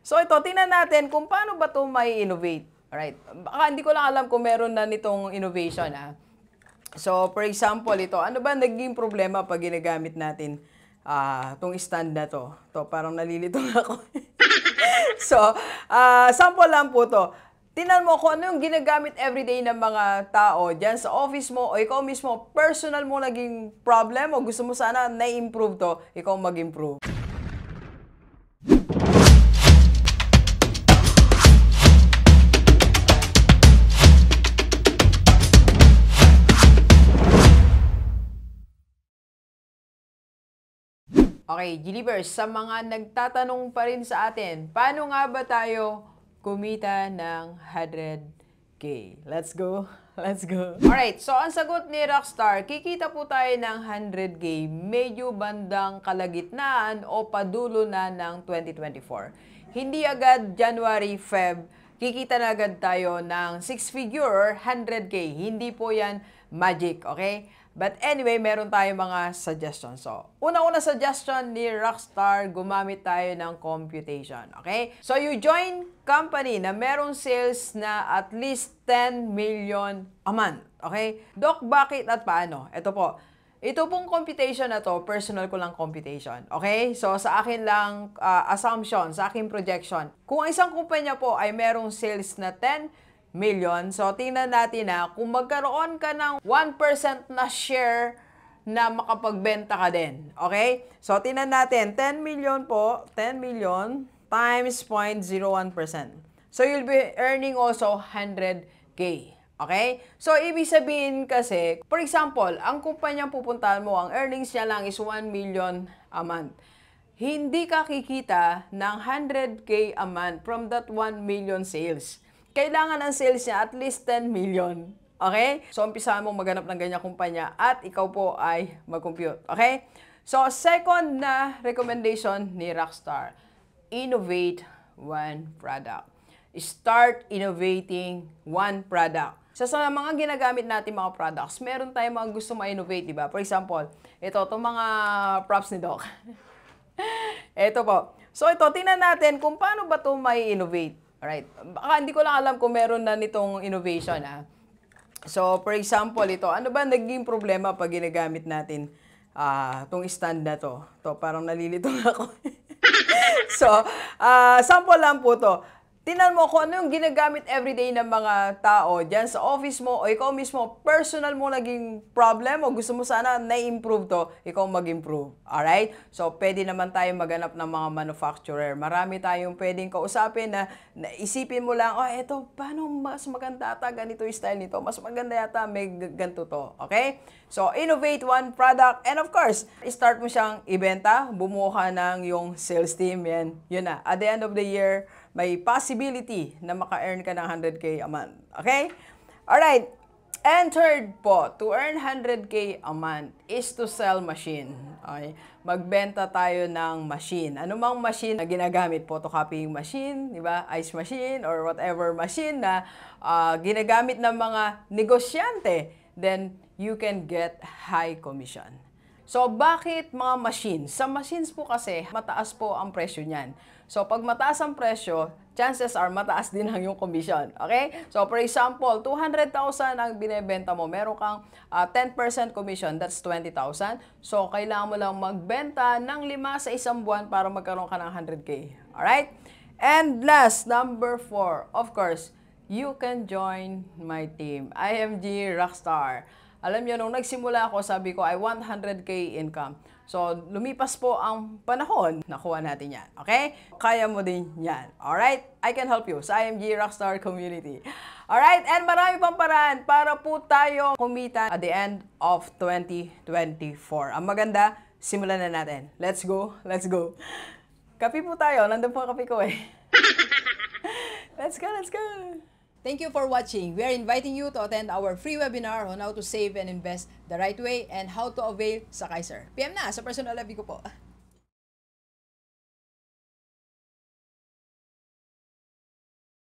So ito, tingnan natin kung paano ba ito may innovate. Alright, baka hindi ko lang alam kung meron na nitong innovation. So for example, ito, ano ba naging problema pag ginagamit natin itong stand na to? Ito, parang nalilito na ako. So, sample lang po to. Tingnan mo kung ano yung ginagamit everyday ng mga tao dyan sa office mo o ikaw mismo, personal mo naging problem o gusto mo sana na-improve to, ikaw mag-improve. Okay, Gilibers, sa mga nagtatanong pa rin sa atin, paano nga ba tayo kumita ng 100K? Let's go! Let's go! Alright, so ang sagot ni Rockstar, kikita po tayo ng 100K medyo bandang kalagitnaan o padulo na ng 2024. Hindi agad January, Feb, kikita na agad tayo ng 6-figure or 100K. Hindi po yan magic, okay? But anyway, meron tayong mga suggestions. So, una-una suggestion ni Rockstar, gumamit tayo ng computation. Okay? So, you join company na merong sales na at least 10 million a month. Okay? Doc, bakit at paano? Ito po. Ito pong computation na to, personal ko lang computation. Okay? So, sa akin lang assumption, sa aking projection. Kung ang isang kumpanya po ay merong sales na 10 million. So, tingnan natin kung magkaroon ka ng 1% na share na makapagbenta ka din. Okay? So, tingnan natin. 10 million po. 10 million times 0.01%. So, you'll be earning also 100K. Okay? So, ibig sabihin kasi, for example, ang kumpanyang pupuntahan mo, ang earnings niya lang is 1 million a month. Hindi ka kikita ng 100K a month from that 1 million sales. Kailangan ang sales niya at least 10 million. Okay? So, umpisahan mo maghanap ng ganyang kumpanya at ikaw po ay mag-compute. Okay? So, second na recommendation ni Rockstar, innovate one product. Start innovating one product. So, sa mga ginagamit natin mga products, meron tayong mga gusto ma-innovate, di ba? For example, itong mga props ni Doc. Ito po. So, ito, tingnan natin kung paano ba ito may innovate. Alright, baka hindi ko lang alam kung meron na nitong innovation. So, for example, ito, ano ba naging problema pag ginagamit natin itong stand na to? Ito, parang nalilito na ako. So, sample lang po to. Tingnan mo kung ano yung ginagamit everyday ng mga tao dyan sa office mo o ikaw mismo, personal mo naging problem o gusto mo sana na-improve to, ikaw mag-improve. Alright? So, pwede naman tayo maghanap ng mga manufacturer. Marami tayong pwedeng kausapin na isipin mo lang, oh, eto, paano mas maganda ata ganito yung style nito? Mas maganda yata may ganito to. Okay? So, innovate one product and of course, start mo siyang ibenta, bumuo ka ng yung sales team. Yan. Yun na. At the end of the year, may possibility na maka-earn ka ng 100K a month. Okay? Alright. And third po, to earn 100K a month is to sell machine. Okay? Magbenta tayo ng machine. Anumang machine na ginagamit, photocopying machine, di ba? Ice machine or whatever machine na ginagamit ng mga negosyante, then you can get high commission. So, bakit mga machine? Sa machines po kasi, mataas po ang presyo niyan. So, pag mataas ang presyo, chances are mataas din ang yung commission. Okay? So, for example, 200,000 ang binebenta mo. Meron kang 10% commission, that's 20,000. So, kailangan mo lang magbenta ng 5 sa isang buwan para magkaroon ka ng 100K. Alright? And last, number 4, of course, you can join my team. IMG Rockstar. Alam niyo, nung nagsimula ako, sabi ko, I want 100K income. So, lumipas po ang panahon, nakuha natin yan. Okay? Kaya mo din yan. Alright? I can help you sa IMG Rockstar Community. Alright? And marami pang paraan para po tayo kumita at the end of 2024. Ang maganda, simulan na natin. Let's go. Let's go. Kape po tayo. Nandun po ang kape ko eh. Let's go. Let's go. Thank you for watching. We are inviting you to attend our free webinar on how to save and invest the right way and how to avail sa Kaiser. PM na sa personal FB ko po.